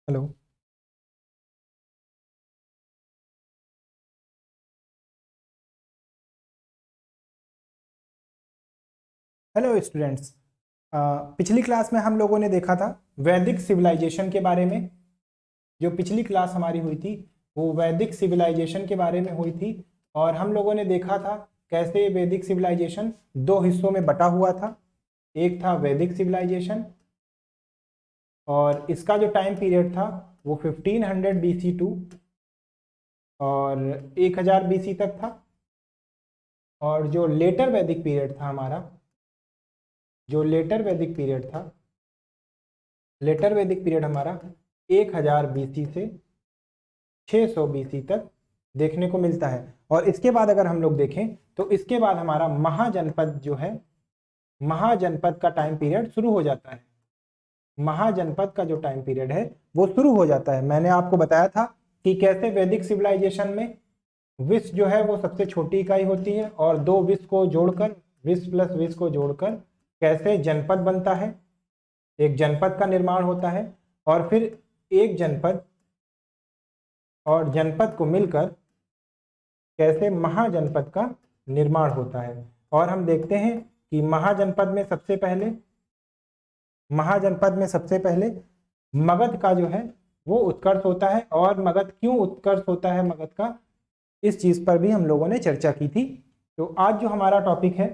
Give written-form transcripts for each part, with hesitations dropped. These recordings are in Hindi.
हेलो। Hello students. पिछली क्लास में हम लोगों ने देखा था वैदिक सिविलाइजेशन के बारे में। जो पिछली क्लास हमारी हुई थी वो वैदिक सिविलाइजेशन के बारे में हुई थी। और हम लोगों ने देखा था कैसे वैदिक सिविलाइजेशन दो हिस्सों में बटा हुआ था। एक था वैदिक सिविलाइजेशन और इसका जो टाइम पीरियड था वो 1500 BC टू और 1000 BC तक था। और जो लेटर वैदिक पीरियड था हमारा, जो लेटर वैदिक पीरियड था, लेटर वैदिक पीरियड हमारा 1000 BC से 600 BC तक देखने को मिलता है। और इसके बाद अगर हम लोग देखें तो इसके बाद हमारा महाजनपद जो है, महाजनपद का टाइम पीरियड शुरू हो जाता है। महाजनपद का जो टाइम पीरियड है वो शुरू हो जाता है। मैंने आपको बताया था कि कैसे वैदिक सिविलाइजेशन में विश्व जो है वो सबसे छोटी इकाई होती है और दो विश्व को जोड़कर, विश्व प्लस विश्व को जोड़कर कैसे जनपद बनता है, एक जनपद का निर्माण होता है। और फिर एक जनपद और जनपद को मिलकर कैसे महाजनपद का निर्माण होता है। और हम देखते हैं कि महाजनपद में सबसे पहले मगध का जो है वो उत्कर्ष होता है। और मगध क्यों उत्कर्ष होता है मगध का, इस चीज पर भी हम लोगों ने चर्चा की थी। तो आज जो हमारा टॉपिक है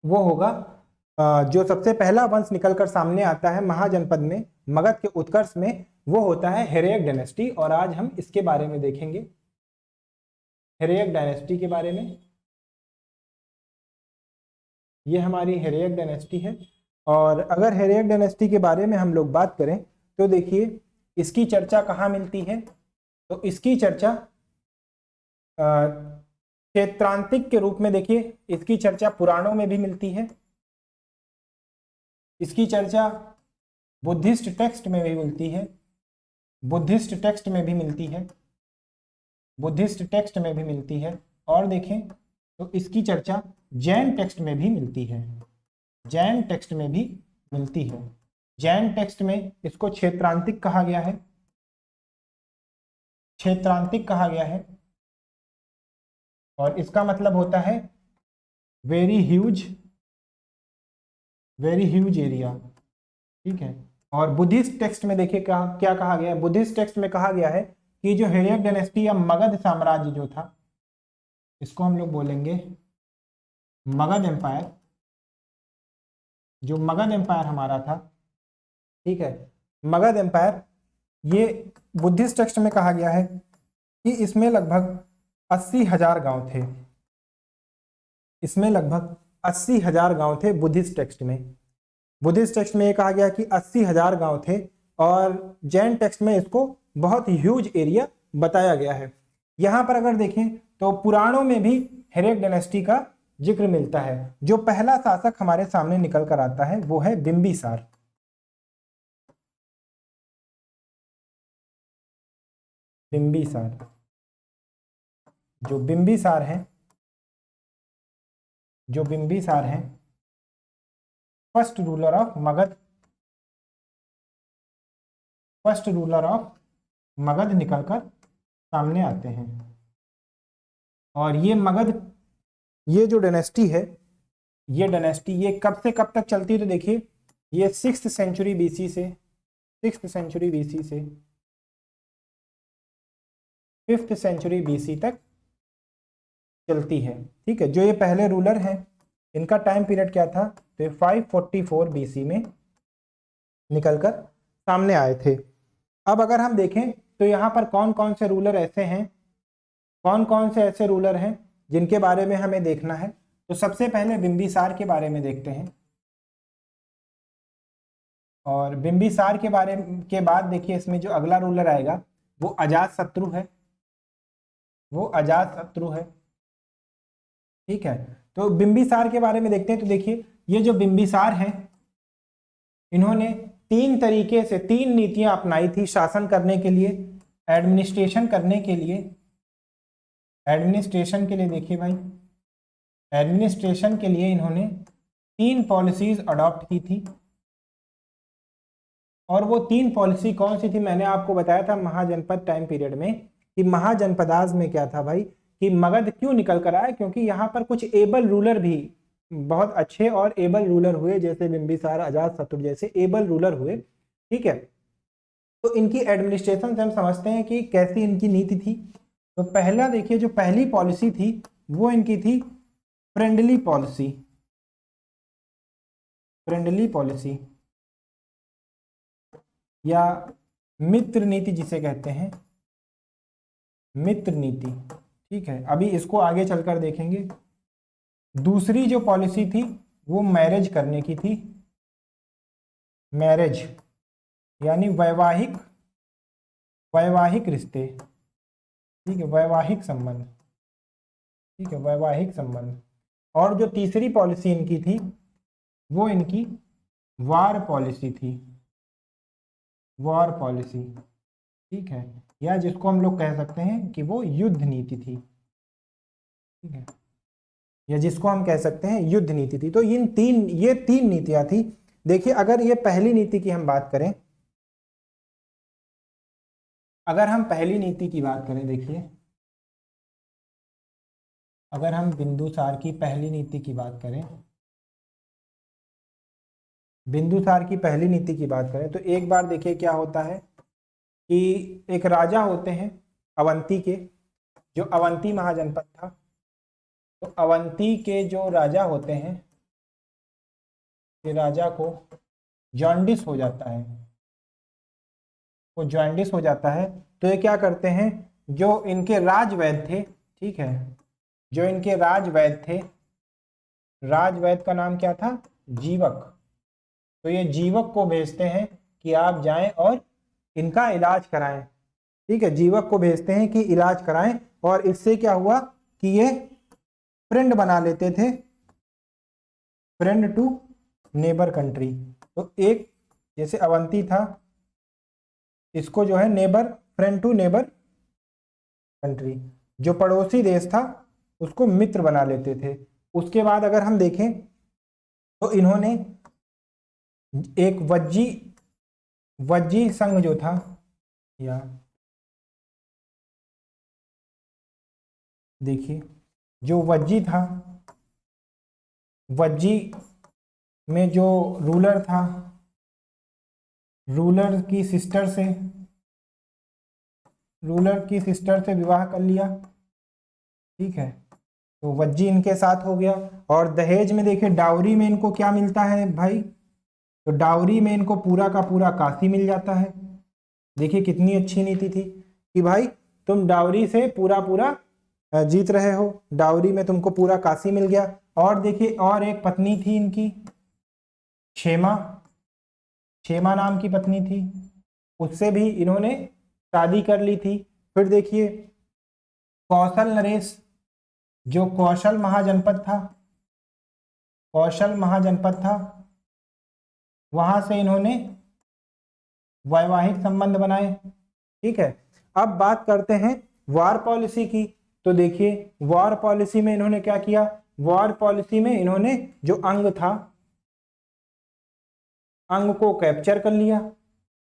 वो होगा जो सबसे पहला वंश निकलकर सामने आता है महाजनपद में, मगध के उत्कर्ष में, वो होता है हेरेक डायनेस्टी। और आज हम इसके बारे में देखेंगे, हेरेक डायनेस्टी के बारे में। ये हमारी हेरेक डायनेस्टी है। और अगर हेरेक डायनेस्टी के बारे में हम लोग बात करें तो देखिए इसकी चर्चा कहाँ मिलती है। तो इसकी चर्चा क्षेत्रांतिक के रूप में, देखिए इसकी चर्चा पुराणों में भी मिलती है, इसकी चर्चा बुद्धिस्ट टेक्स्ट में भी मिलती है, बुद्धिस्ट टेक्स्ट में भी मिलती है, बुद्धिस्ट टेक्स्ट में भी मिलती है। और देखें तो इसकी चर्चा जैन टेक्स्ट में भी मिलती है, जैन टेक्स्ट में भी मिलती है। जैन टेक्स्ट में इसको क्षेत्रांतिक कहा गया है, क्षेत्रांतिक कहा गया है। और इसका मतलब होता है very huge, very huge area. ठीक है। और बुद्धिस्ट टेक्स्ट में देखिए क्या कहा गया है। बुद्धिस्ट टेक्स्ट में कहा गया है कि जो हेरेक डायनेस्टी या मगध साम्राज्य जो था, इसको हम लोग बोलेंगे मगध एम्पायर। जो मगध एम्पायर हमारा था, ठीक है, मगध एम्पायर, ये बुद्धिस्ट टेक्स्ट में कहा गया है कि इसमें लगभग 80,000 गांव थे। इसमें लगभग 80,000 गांव थे बुद्धिस्ट टेक्स्ट में। बुद्धिस्ट टेक्स्ट में ये कहा गया कि 80,000 गांव थे। और जैन टेक्स्ट में इसको बहुत ह्यूज एरिया बताया गया है। यहां पर अगर देखें तो पुराणों में भी हेरेक डायनेस्टी का जिक्र मिलता है। जो पहला शासक हमारे सामने निकल कर आता है वो है बिंबिसार। बिंबिसार, जो बिंबिसार हैं, जो बिंबिसार हैं, first ruler of Magadh, first ruler of Magadh निकलकर सामने आते हैं। और ये मगध, ये जो डायनेस्टी है, ये डायनेस्टी ये कब से कब तक चलती है तो देखिए ये 6th सेंचुरी बीसी से, 6th सेंचुरी बीसी से 5th सेंचुरी बीसी तक चलती है। ठीक है। जो ये पहले रूलर हैं इनका टाइम पीरियड क्या था, तो 544 बीसी में निकलकर सामने आए थे। अब अगर हम देखें तो यहाँ पर कौन कौन से रूलर ऐसे हैं, कौन कौन से ऐसे रूलर हैं जिनके बारे में हमें देखना है। तो सबसे पहले बिंबिसार के बारे में देखते हैं। और बिंबिसार के बारे के बाद देखिए इसमें जो अगला रूलर आएगा वो अजातशत्रु है, वो अजातशत्रु है। ठीक है। तो बिंबिसार के बारे में देखते हैं। तो देखिए ये जो बिंबिसार हैं इन्होंने तीन तरीके से, तीन नीतियां अपनाई थी शासन करने के लिए, एडमिनिस्ट्रेशन करने के लिए। एडमिनिस्ट्रेशन के लिए देखिए भाई, एडमिनिस्ट्रेशन के लिए इन्होंने तीन पॉलिसीज अडॉप्ट की थी। और वो 3 पॉलिसी कौन सी थी? मैंने आपको बताया था महाजनपद टाइम पीरियड में कि महाजनपदाज में क्या था भाई कि मगध क्यों निकल कर आया, क्योंकि यहाँ पर कुछ एबल रूलर भी, बहुत अच्छे और एबल रूलर हुए, जैसे बिंबिसार, अजातशत्रु जैसे एबल रूलर हुए। ठीक है, तो इनकी एडमिनिस्ट्रेशन से हम समझते हैं कि कैसी इनकी नीति थी। तो पहला देखिए, जो पहली पॉलिसी थी वो इनकी थी फ्रेंडली पॉलिसी। फ्रेंडली पॉलिसी या मित्र नीति जिसे कहते हैं, मित्र नीति। ठीक है, अभी इसको आगे चलकर देखेंगे। दूसरी जो पॉलिसी थी वो मैरिज करने की थी। मैरिज यानी वैवाहिक, वैवाहिक रिश्ते। ठीक है, वैवाहिक संबंध। ठीक है, वैवाहिक संबंध। और जो तीसरी पॉलिसी इनकी थी वो इनकी वार पॉलिसी थी। वार पॉलिसी। ठीक है, या जिसको हम लोग कह सकते हैं कि वो युद्ध नीति थी। ठीक है, या जिसको हम कह सकते हैं युद्ध नीति थी। तो ये तीन नीतियां थी। देखिए, अगर ये पहली नीति की हम बात करें, अगर हम पहली नीति की बात करें, देखिए अगर हम बिंदुसार की पहली नीति की बात करें, बिंदुसार की पहली नीति की बात करें, तो एक बार देखिए क्या होता है कि एक राजा होते हैं अवंती के, जो अवंती महाजनपद था। तो अवंती के जो राजा होते हैं, कि राजा को जॉन्डिस हो जाता है, वो जॉन्डिस हो जाता है। तो ये क्या करते हैं, जो इनके राजवैद्य थे, ठीक है, जो इनके राजवैद्य थे, राजवैद्य का नाम क्या था? जीवक। तो ये जीवक को भेजते हैं कि आप जाएं और इनका इलाज कराएं। ठीक है, जीवक को भेजते हैं कि इलाज कराएं। और इससे क्या हुआ कि ये फ्रेंड बना लेते थे, फ्रेंड टू नेबर कंट्री। तो एक जैसे अवंती था, इसको जो है neighbour, friend to neighbour country, जो पड़ोसी देश था उसको मित्र बना लेते थे। उसके बाद अगर हम देखें तो इन्होंने एक वज्जी, वज्जी संघ जो था, या देखिए जो वज्जी था, वज्जी में जो रूलर था, रूलर की सिस्टर से, रूलर की सिस्टर से विवाह कर लिया। ठीक है, तो वज्जी इनके साथ हो गया। और दहेज में देखिए डाउरी में इनको क्या मिलता है भाई, तो डाउरी में इनको पूरा का पूरा काशी मिल जाता है। देखिए कितनी अच्छी नीति थी कि भाई तुम डाउरी से पूरा पूरा जीत रहे हो, डाउरी में तुमको पूरा काशी मिल गया। और देखिए और एक पत्नी थी इनकी, क्षेमा, क्षेमा नाम की पत्नी थी, उससे भी इन्होंने शादी कर ली थी। फिर देखिए कौशल नरेश, जो कौशल महाजनपद था, कौशल महाजनपद था, वहां से इन्होंने वैवाहिक संबंध बनाए। ठीक है, अब बात करते हैं वार पॉलिसी की। तो देखिए वार पॉलिसी में इन्होंने क्या किया, वार पॉलिसी में इन्होंने जो अंग था, अंग को कैप्चर कर लिया।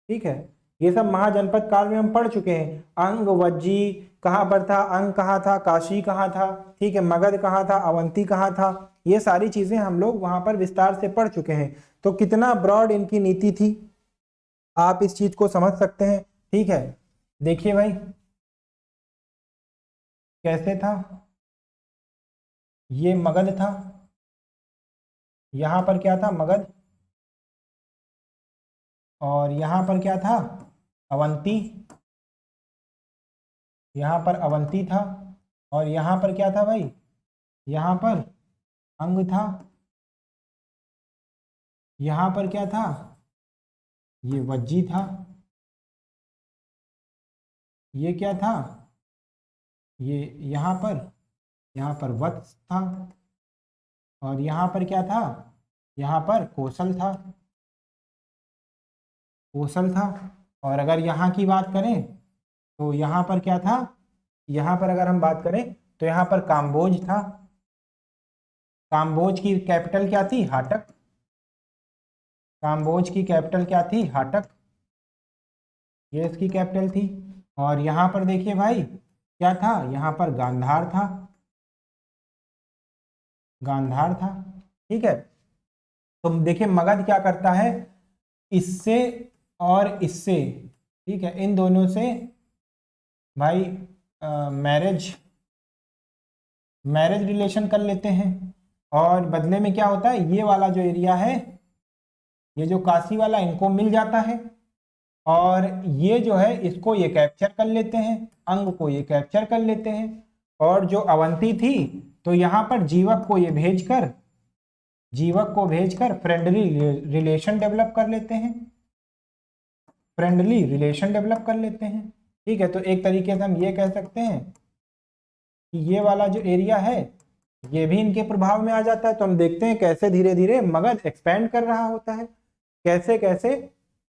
ठीक है, ये सब महाजनपद काल में हम पढ़ चुके हैं। अंग, वज्जी कहाँ पर था, अंग कहाँ था, काशी कहाँ था, ठीक है, मगध कहाँ था, अवंती कहाँ था, ये सारी चीजें हम लोग वहां पर विस्तार से पढ़ चुके हैं। तो कितना ब्रॉड इनकी नीति थी, आप इस चीज को समझ सकते हैं। ठीक है, देखिए भाई कैसे था, ये मगध था, यहां पर क्या था, मगध, और यहां पर क्या था, अवंती, यहां पर अवंती था। और यहां पर क्या था भाई, यहां पर अंग था। यहां पर क्या था, ये वज्जी था। ये क्या था, ये यहाँ पर वत्स था। और यहाँ पर क्या था, यहाँ पर कौशल था, कौशल था। और अगर यहाँ की बात करें तो यहाँ पर क्या था, यहाँ पर अगर हम बात करें तो यहाँ पर काम्बोज था। काम्बोज की कैपिटल क्या थी, हाटक। काम्बोज की कैपिटल क्या थी, हाटक। ये इसकी कैपिटल थी। और यहाँ पर देखिए भाई क्या था, यहाँ पर गांधार था, गांधार था। ठीक है, तो देखिए मगध क्या करता है, इससे और इससे, ठीक है, इन दोनों से भाई मैरिज रिलेशन कर लेते हैं। और बदले में क्या होता है, ये वाला जो एरिया है, ये जो काशी वाला, इनको मिल जाता है। और ये जो है इसको ये कैप्चर कर लेते हैं, अंग को ये कैप्चर कर लेते हैं। और जो अवंती थी, तो यहाँ पर जीवक को भेजकर फ्रेंडली रिलेशन डेवलप कर लेते हैं, फ्रेंडली रिलेशन डेवलप कर लेते हैं। ठीक है, तो एक तरीके से हम ये कह सकते हैं कि ये वाला जो एरिया है ये भी इनके प्रभाव में आ जाता है। तो हम देखते हैं कैसे धीरे धीरे मगध एक्सपैंड कर रहा होता है, कैसे कैसे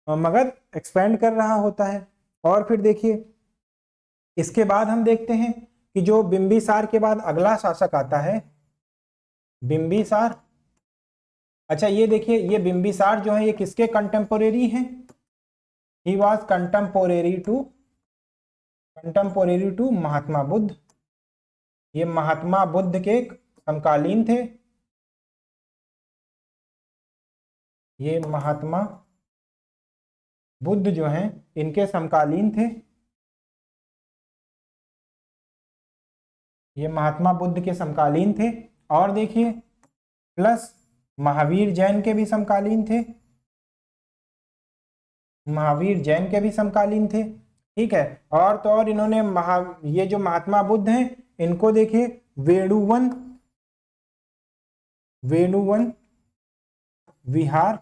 मगध एक्सपैंड कर रहा होता है। और फिर देखिए इसके बाद हम देखते हैं कि जो बिंबिसार के बाद अगला शासक आता है, बिंबिसार। अच्छा ये देखिए, ये बिंबिसार जो है ये किसके कंटेम्पोरेरी हैं, he was contemporary to Mahatma Buddha. ये महात्मा बुद्ध के समकालीन थे, ये महात्मा बुद्ध जो हैं इनके समकालीन थे, ये महात्मा बुद्ध के समकालीन थे। और देखिए प्लस महावीर जैन के भी समकालीन थे, महावीर जैन के भी समकालीन थे। ठीक है, और तो और इन्होंने ये जो महात्मा बुद्ध हैं इनको देखिए वेणुवन विहार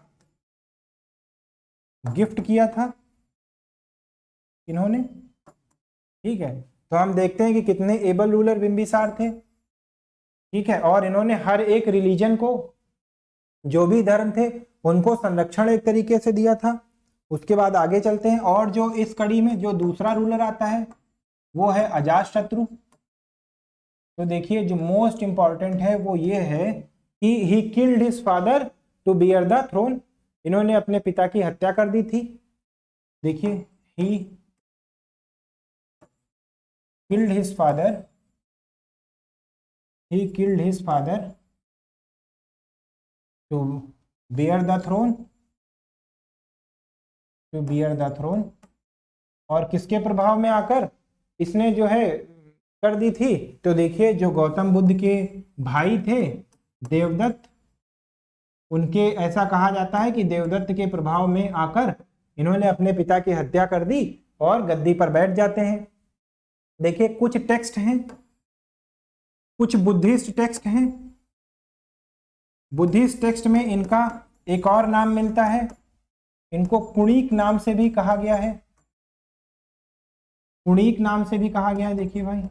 गिफ्ट किया था इन्होंने। ठीक है, तो हम देखते हैं कि कितने एबल रूलर बिंबिसार थे। ठीक है, और इन्होंने हर एक रिलीजन को, जो भी धर्म थे उनको संरक्षण एक तरीके से दिया था। उसके बाद आगे चलते हैं, और जो इस कड़ी में जो दूसरा रूलर आता है वो है अजातशत्रु। तो देखिए जो मोस्ट इंपॉर्टेंट है वो ये है कि he killed his father to bear the throne. इन्होंने अपने पिता की हत्या कर दी थी। देखिए he killed his father, he killed his father to bear the throne, और किसके प्रभाव में आकर इसने जो है कर दी थी, तो देखिए जो गौतम बुद्ध के भाई थे देवदत्त, उनके, ऐसा कहा जाता है कि देवदत्त के प्रभाव में आकर इन्होंने अपने पिता की हत्या कर दी और गद्दी पर बैठ जाते हैं। देखिए कुछ टेक्स्ट हैं, कुछ बुद्धिस्ट टेक्स्ट हैं, बुद्धिस्ट टेक्स्ट में इनका एक और नाम मिलता है, इनको कुणिक नाम से भी कहा गया है, कुणिक नाम से भी कहा गया है। देखिए भाई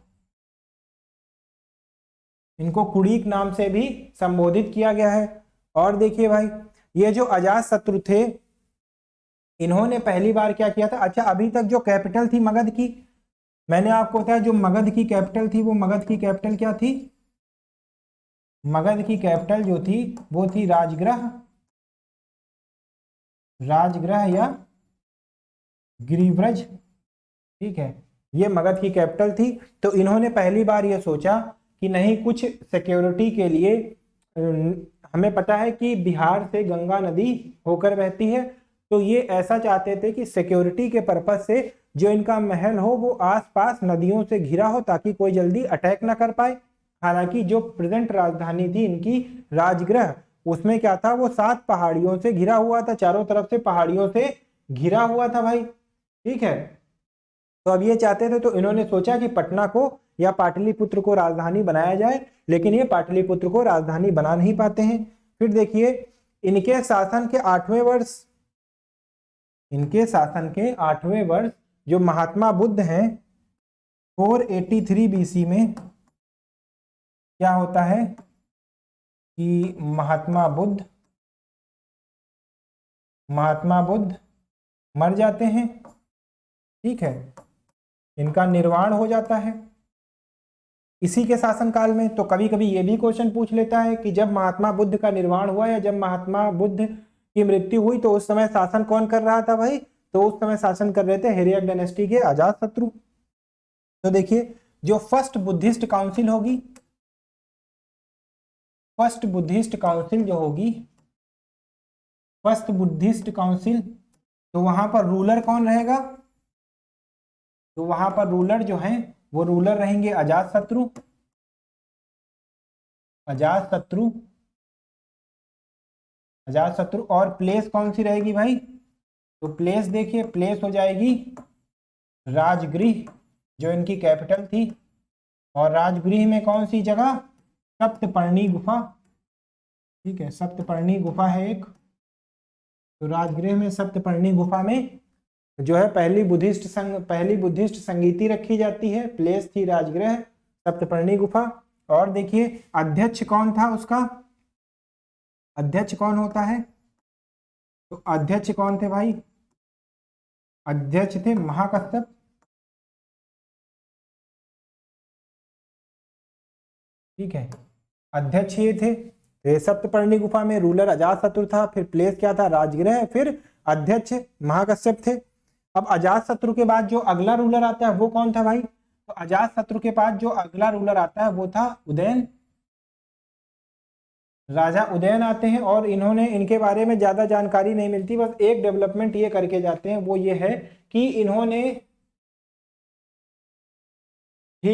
इनको कुणिक नाम से भी संबोधित किया गया है। और देखिए भाई ये जो अजातशत्रु थे इन्होंने पहली बार क्या किया था, अच्छा अभी तक जो कैपिटल थी मगध की, मैंने आपको बताया जो मगध की कैपिटल थी, वो मगध की कैपिटल क्या थी, मगध की कैपिटल जो थी वो थी राजगृह या गिरिव्रज। ठीक है, ये मगध की कैपिटल थी। तो इन्होंने पहली बार ये सोचा कि नहीं, कुछ सिक्योरिटी के लिए, हमें पता है कि बिहार से गंगा नदी होकर बहती है, तो ये ऐसा चाहते थे कि सिक्योरिटी के पर्पज से जो इनका महल हो वो आसपास नदियों से घिरा हो ताकि कोई जल्दी अटैक ना कर पाए। हालांकि जो प्रेजेंट राजधानी थी इनकी राजगृह, उसमें क्या था, वो 7 पहाड़ियों से घिरा हुआ था, चारों तरफ से पहाड़ियों से घिरा हुआ था भाई। ठीक है, तो अब ये चाहते थे, तो इन्होंने सोचा कि पटना को या पाटलिपुत्र को राजधानी बनाया जाए, लेकिन ये पाटलिपुत्र को राजधानी बना नहीं पाते हैं। फिर देखिए इनके शासन के 8वें वर्ष जो महात्मा बुद्ध हैं 483 बीसी में क्या होता है कि महात्मा बुद्ध मर जाते हैं। ठीक है, इनका निर्वाण हो जाता है इसी के शासनकाल में। तो कभी कभी ये भी क्वेश्चन पूछ लेता है कि जब महात्मा बुद्ध का निर्वाण हुआ या जब महात्मा बुद्ध की मृत्यु हुई तो उस समय शासन कौन कर रहा था भाई, तो उस समय शासन कर रहे थे हेरियक डायनेस्टी के अजातशत्रु। तो देखिए जो फर्स्ट बुद्धिस्ट काउंसिल होगी, फर्स्ट बुद्धिस्ट काउंसिल जो होगी, फर्स्ट बुद्धिस्ट काउंसिल, तो वहां पर रूलर कौन रहेगा? तो वहां पर रूलर जो है वो रूलर रहेंगे अजातशत्रु, अजातशत्रु, अजातशत्रु। और प्लेस कौन सी रहेगी भाई? तो प्लेस देखिए, प्लेस हो जाएगी राजगृह, जो इनकी कैपिटल थी। और राजगृह में कौन सी जगह? सप्तपर्णी गुफा, ठीक है, सप्तपर्णी गुफा है एक। तो राजगृह में सप्तपर्णी गुफा में जो है पहली बुद्धिस्ट संगीति रखी जाती है। प्लेस थी राजगृह, सप्तपर्णी गुफा। और देखिए अध्यक्ष कौन था उसका? अध्यक्ष कौन होता है? तो अध्यक्ष कौन थे भाई? अध्यक्ष थे महाकश्यप, ठीक है, अध्यक्ष ये थे। तो सप्तपर्णी गुफा में रूलर अजातशत्रु था, फिर प्लेस क्या था? राजगृह, फिर अध्यक्ष महाकश्यप थे। अब अजातशत्रु के बाद जो अगला रूलर आता है वो कौन था भाई? तो अजातशत्रु के बाद जो अगला रूलर आता है वो था उदयन, राजा उदयन आते हैं। और इन्होंने, इनके बारे में ज्यादा जानकारी नहीं मिलती, बस एक डेवलपमेंट ये करके जाते हैं, वो ये है कि इन्होंने he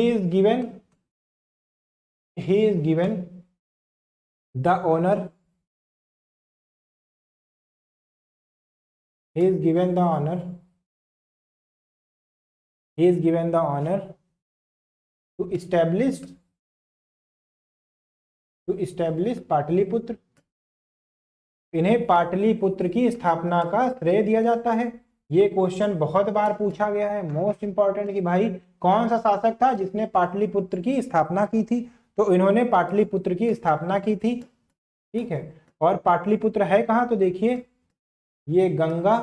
is given the honor, he is given the honor, he is given the honor to establish Pataliputra. इन्हें पाटलिपुत्र की स्थापना का श्रेय दिया जाता है। ये क्वेश्चन बहुत बार पूछा गया है, मोस्ट इंपॉर्टेंट, कि भाई कौन सा शासक था जिसने पाटलिपुत्र की स्थापना की थी? तो इन्होंने पाटलिपुत्र की स्थापना की थी, ठीक है। और पाटलिपुत्र है कहाँ? तो देखिए ये गंगा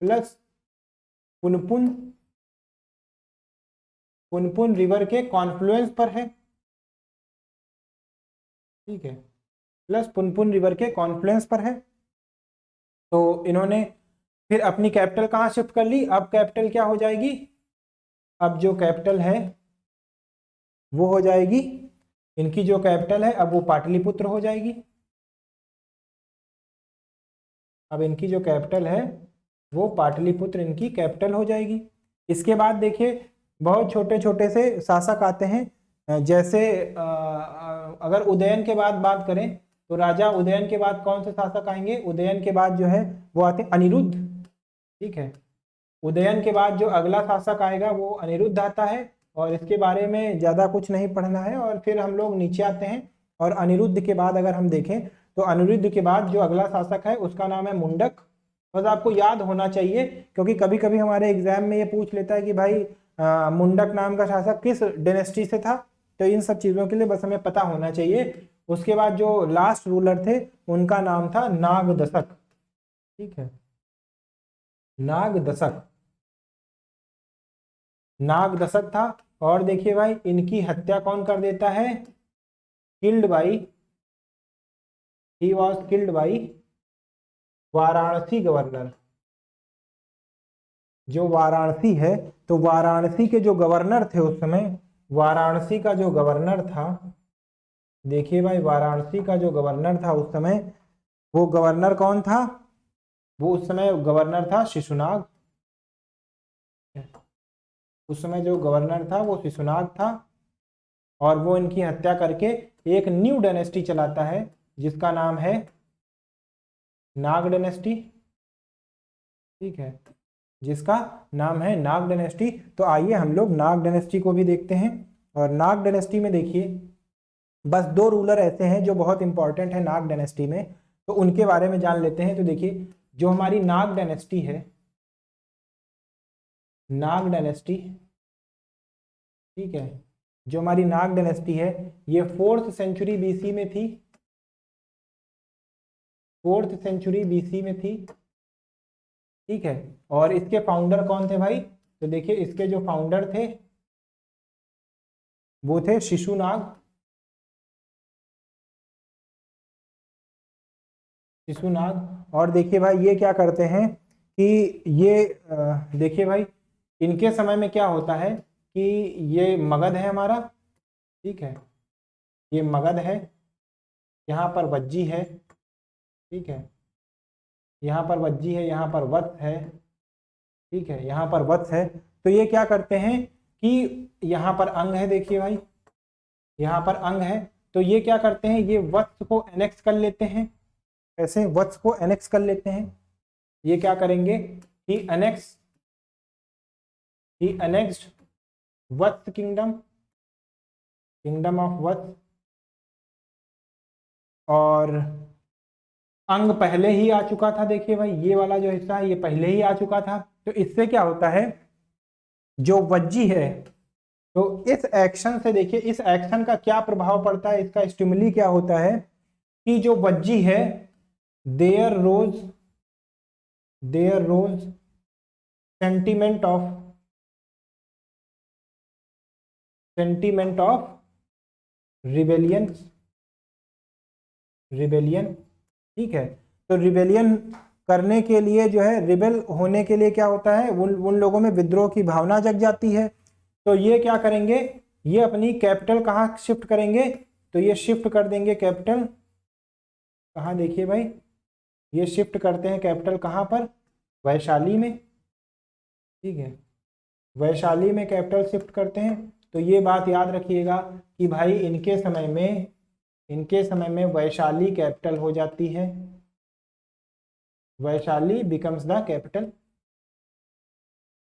प्लस पुनपुन, पुनपुन रिवर के कॉन्फ्लुएंस पर है, ठीक है, प्लस पुनपुन रिवर के कॉन्फ्लुएंस पर है। तो इन्होंने फिर अपनी कैपिटल कहाँ शिफ्ट कर ली? अब कैपिटल क्या हो जाएगी? अब जो कैपिटल है वो हो जाएगी, इनकी जो कैपिटल है अब वो पाटलिपुत्र हो जाएगी। अब इनकी जो कैपिटल है वो पाटलिपुत्र इनकी कैपिटल हो जाएगी। इसके बाद देखिए बहुत छोटे छोटे से शासक आते हैं, जैसे अगर उदयन के बाद बात करें तो राजा उदयन के बाद कौन से शासक आएंगे? उदयन के बाद जो है वो आते हैं अनिरुद्ध, ठीक है। उदयन के बाद जो अगला शासक आएगा वो अनिरुद्ध आता है, और इसके बारे में ज्यादा कुछ नहीं पढ़ना है। और फिर हम लोग नीचे आते हैं, और अनिरुद्ध के बाद अगर हम देखें तो अनिरुद्ध के बाद जो अगला शासक है उसका नाम है मुंडक। बस आपको याद होना चाहिए, क्योंकि कभी कभी हमारे एग्जाम में ये पूछ लेता है कि भाई मुंडक नाम का शासक किस डायनेस्टी से था। तो इन सब चीजों के लिए बस हमें पता होना चाहिए। उसके बाद जो लास्ट रूलर थे उनका नाम था नागदशक, ठीक है, नागदशक, नागदशक था। और देखिए भाई इनकी हत्या कौन कर देता है? Killed by, he was killed by Varanasi governor. जो वाराणसी है, तो वाराणसी के जो गवर्नर थे उस समय, वाराणसी का जो गवर्नर था, देखिए भाई वाराणसी का जो गवर्नर था उस समय, वो गवर्नर कौन था? वो उस समय गवर्नर था शिशुनाग। उस समय जो गवर्नर था वो शिशुनाग था, और वो इनकी हत्या करके एक न्यू डायनेस्टी चलाता है जिसका नाम है नाग डायनेस्टी, ठीक है, जिसका नाम है नाग डायनेस्टी। तो आइए हम लोग नाग डायनेस्टी को भी देखते हैं। और नाग डायनेस्टी में देखिए बस दो रूलर ऐसे हैं जो बहुत इंपॉर्टेंट है नाग डायनेस्टी में, तो उनके बारे में जान लेते हैं। तो देखिए जो हमारी नाग डायनेस्टी है, नाग डायनेस्टी, ठीक है, जो हमारी नाग डायनेस्टी है ये 4th सेंचुरी बीसी में थी, 4th सेंचुरी बीसी में थी, ठीक है। और इसके फाउंडर कौन थे भाई? तो देखिए इसके जो फाउंडर थे वो थे शिशुनाग, शिशुनाग। और देखिए भाई ये क्या करते हैं कि ये देखिए भाई इनके समय में क्या होता है कि ये मगध है हमारा, ठीक है, ये मगध है, यहाँ पर वज्जी है, ठीक है, यहाँ पर वज्जी है, यहाँ पर वत्स है, ठीक है, यहाँ पर वत्स है। तो ये क्या करते हैं कि यहाँ पर अंग है, देखिए भाई यहाँ पर अंग है, तो ये क्या करते हैं, ये वत्स को एनेक्स कर लेते हैं, ऐसे वत्स को एनेक्स कर लेते हैं। ये क्या करेंगे, he annexed Vatsa kingdom, kingdom of Vatsa, और अंग पहले ही आ चुका था, देखिए भाई ये वाला जो हिस्सा है ये पहले ही आ चुका था। तो इससे क्या होता है, जो वज्जी है, तो इस एक्शन से देखिए इस एक्शन का क्या प्रभाव पड़ता है, इसका स्टिमुली क्या होता है कि जो वज्जी है there rose sentiment of rebellion, ठीक है। तो रिबेलियन करने के लिए जो है, रिबेल होने के लिए क्या होता है, उन लोगों में विद्रोह की भावना जग जाती है। तो ये क्या करेंगे, ये अपनी कैपिटल कहाँ शिफ्ट करेंगे, तो ये शिफ्ट कर देंगे कैपिटल कहाँ, देखिए भाई ये शिफ्ट करते हैं कैपिटल कहाँ पर, वैशाली में, ठीक है, वैशाली में कैपिटल शिफ्ट करते हैं। तो ये बात याद रखिएगा कि भाई इनके समय में वैशाली कैपिटल हो जाती है, वैशाली बिकम्स द कैपिटल,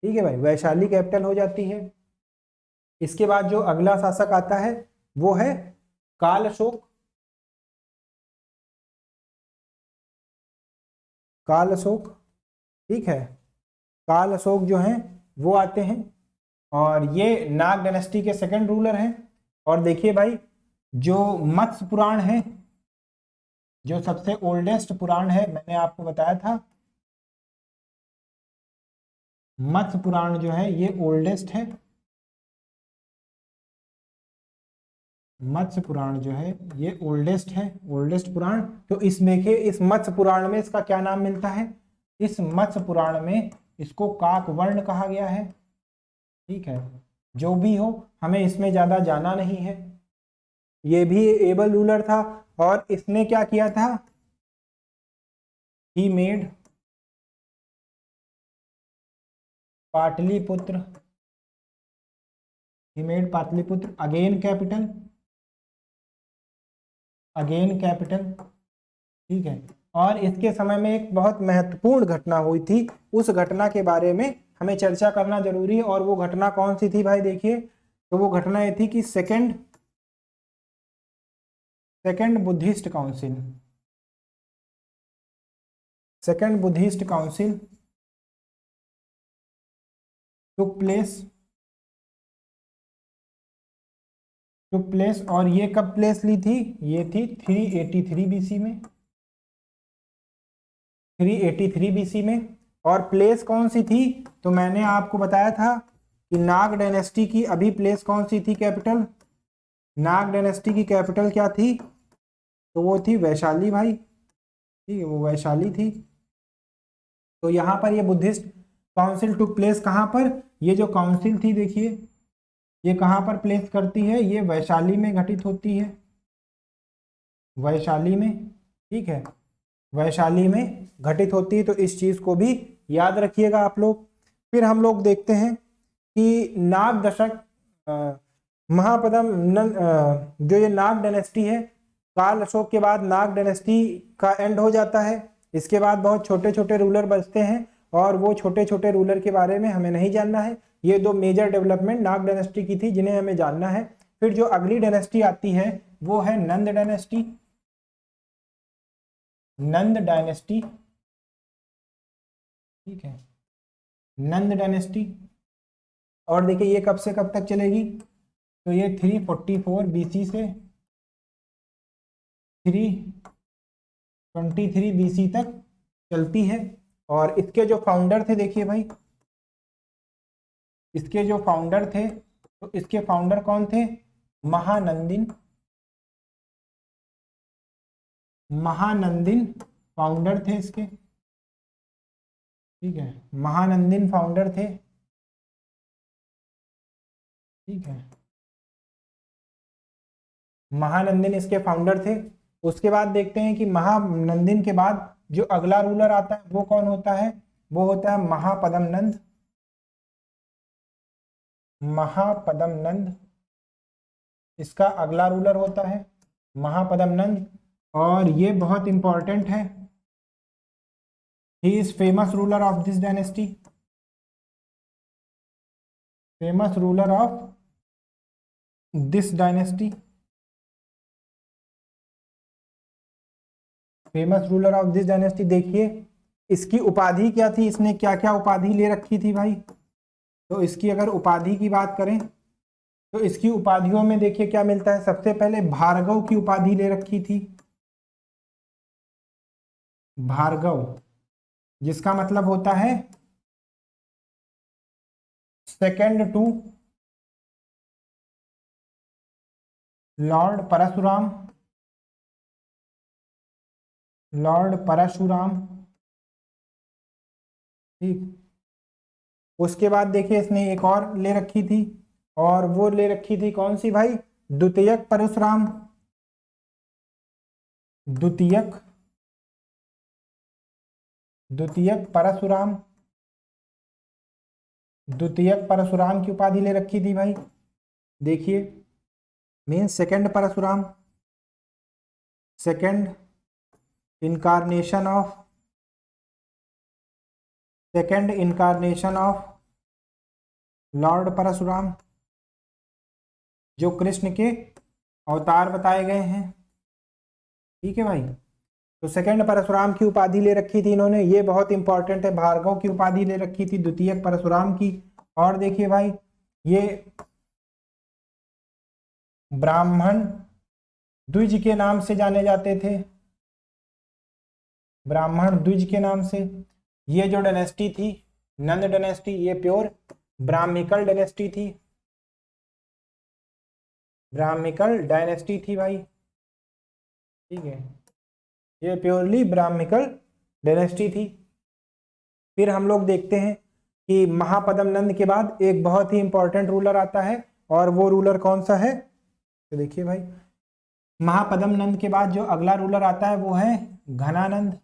ठीक है भाई, वैशाली कैपिटल हो जाती है। इसके बाद जो अगला शासक आता है वो है काल अशोक, ठीक है, काल अशोक जो हैं वो आते हैं, और ये नाग डायनेस्टी के सेकंड रूलर हैं। और देखिए भाई जो मत्स्य पुराण है, जो सबसे ओल्डेस्ट पुराण है, मैंने आपको बताया था मत्स्य पुराण जो है ये ओल्डेस्ट है, मत्स्य पुराण जो है ये ओल्डेस्ट है, ओल्डेस्ट पुराण। तो इसमें के इस मत्स्य पुराण में इसका क्या नाम मिलता है, इस मत्स्य पुराण में इसको काकवर्ण कहा गया है, ठीक है। जो भी हो हमें इसमें ज्यादा जाना नहीं है। ये भी एबल रूलर था, और इसने क्या किया था, he made Pataliputra again capital, ठीक है। और इसके समय में एक बहुत महत्वपूर्ण घटना हुई थी, उस घटना के बारे में हमें चर्चा करना जरूरी है। और वो घटना कौन सी थी भाई, देखिए तो वो घटना ये थी कि second Buddhist council took place, और ये कब प्लेस ली थी, ये थी 383 बीसी में, 383 बीसी में। और प्लेस कौन सी थी, तो मैंने आपको बताया था कि नाग डायनेस्टी की अभी प्लेस कौन सी थी, कैपिटल, नाग डायनेस्टी की कैपिटल क्या थी, तो वो थी वैशाली भाई, ठीक है, वो वैशाली थी। तो यहाँ पर ये बुद्धिस्ट काउंसिल टुक प्लेस कहाँ पर, ये जो काउंसिल थी देखिए ये कहाँ पर प्लेस करती है, ये वैशाली में घटित होती है, वैशाली में, ठीक है, वैशाली में घटित होती है। तो इस चीज को भी याद रखिएगा आप लोग। फिर हम लोग देखते हैं कि नाग दशक महापदम जो ये नाग डायनेस्टी है, काल अशोक के बाद नाग डायनेस्टी का एंड हो जाता है। इसके बाद बहुत छोटे छोटे रूलर बचते हैं, और वो छोटे छोटे रूलर के बारे में हमें नहीं जानना है। ये दो मेजर डेवलपमेंट नाग डायनेस्टी की थी जिन्हें हमें जानना है। फिर जो अगली डायनेस्टी आती है वो है नंद डायनेस्टी, ठीक है, नंद डायनेस्टी। और देखिए ये कब से कब तक चलेगी, तो ये 344 बीसी से 323 बीसी तक चलती है। और इसके जो फाउंडर थे देखिए भाई, इसके जो फाउंडर थे, तो इसके फाउंडर कौन थे, महानंदिन फाउंडर थे इसके, ठीक है, महानंदिन फाउंडर थे, ठीक है, महानंदिन इसके फाउंडर थे। उसके बाद देखते हैं कि महानंदिन के बाद जो अगला रूलर आता है वो कौन होता है, वो होता है महापदम नंद। महापदम नंद इसका अगला रूलर होता है, महापदम नंद, और ये बहुत इंपॉर्टेंट है। He is famous ruler of this dynasty, famous ruler of this dynasty, famous ruler of this dynasty. देखिए इसकी उपाधि क्या थी, इसने क्या क्या उपाधि ले रखी थी भाई। तो इसकी अगर उपाधि की बात करें तो इसकी उपाधियों में देखिए क्या मिलता है। सबसे पहले भार्गव की उपाधि ले रखी थी, भार्गव, जिसका मतलब होता है second to lord Parshuram, lord Parshuram, ठीक। उसके बाद देखिए इसने एक और ले रखी थी, और वो ले रखी थी कौन सी भाई, द्वितीयक परशुराम, द्वितीयक, द्वितीयक परशुराम, द्वितीयक परशुराम की उपाधि ले रखी थी भाई। देखिए mean second Parshuram, second incarnation of, second incarnation of lord Parshuram, जो कृष्ण के अवतार बताए गए हैं, ठीक है भाई। तो सेकंड परशुराम की उपाधि ले रखी थी इन्होंने, ये बहुत इंपॉर्टेंट है। भार्गव की उपाधि ले रखी थी द्वितीयक परशुराम की। और देखिए भाई ये ब्राह्मण द्विज के नाम से जाने जाते थे, ब्राह्मण द्विज के नाम से। ये जो डायनेस्टी थी नंद डायनेस्टी, ये प्योर ब्राह्मिकल डायनेस्टी थी, ब्राह्मिकल डायनेस्टी थी भाई, ठीक है, ये प्योरली ब्राह्मिकल डायनेस्टी थी। फिर हम लोग देखते हैं कि महापदम नंद के बाद एक बहुत ही इंपॉर्टेंट रूलर आता है, और वो रूलर कौन सा है, तो देखिए भाई महापदम नंद के बाद जो अगला रूलर आता है वो है घनानंद।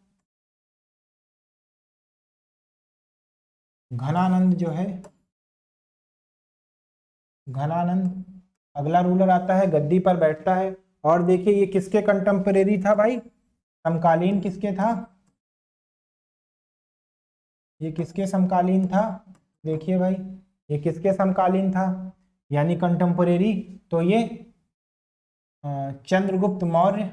घनानंद जो है, घनानंद अगला रूलर आता है, गद्दी पर बैठता है। और देखिए ये किसके कंटेम्परेरी था भाई, समकालीन किसके था, ये किसके समकालीन था, देखिए भाई ये किसके समकालीन था, यानी कंटेम्परेरी। तो ये चंद्रगुप्त मौर्य,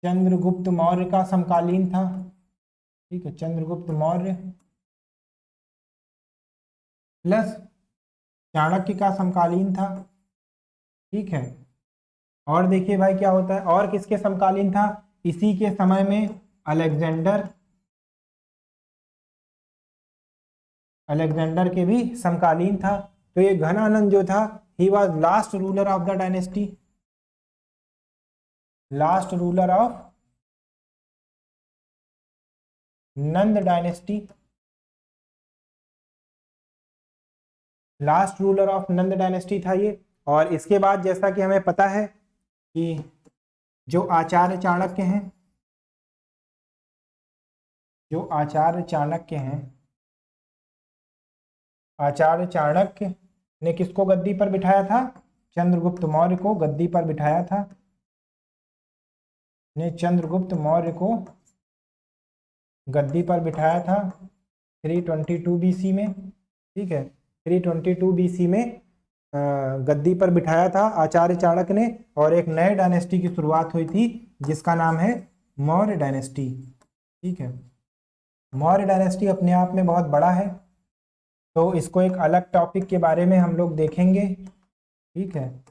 चंद्रगुप्त मौर्य का समकालीन था, ठीक है, चंद्रगुप्त मौर्य प्लस चाणक्य का समकालीन था, ठीक है। और देखिए भाई क्या होता है, और किसके समकालीन था, इसी के समय में अलेक्जेंडर, अलेक्जेंडर के भी समकालीन था। तो ये घनानंद जो था he was last ruler of the dynasty, last ruler of Nand dynasty, last ruler of Nand dynasty था ये। और इसके बाद जैसा कि हमें पता है कि जो आचार्य चाणक्य हैं, जो आचार्य चाणक्य हैं, आचार्य चाणक्य ने किसको गद्दी पर बिठाया था, चंद्रगुप्त मौर्य को गद्दी पर बिठाया था, ने चंद्रगुप्त मौर्य को गद्दी पर बिठाया था 322 बीसी में, ठीक है, 322 बीसी में गद्दी पर बिठाया था आचार्य चाणक्य ने। और एक नए डायनेस्टी की शुरुआत हुई थी जिसका नाम है मौर्य डायनेस्टी, ठीक है। मौर्य डायनेस्टी अपने आप में बहुत बड़ा है, तो इसको एक अलग टॉपिक के बारे में हम लोग देखेंगे, ठीक है,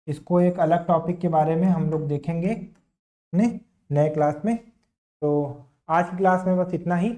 इसको एक अलग टॉपिक के बारे में हम लोग देखेंगे अपने नए क्लास में। तो आज की क्लास में बस इतना ही।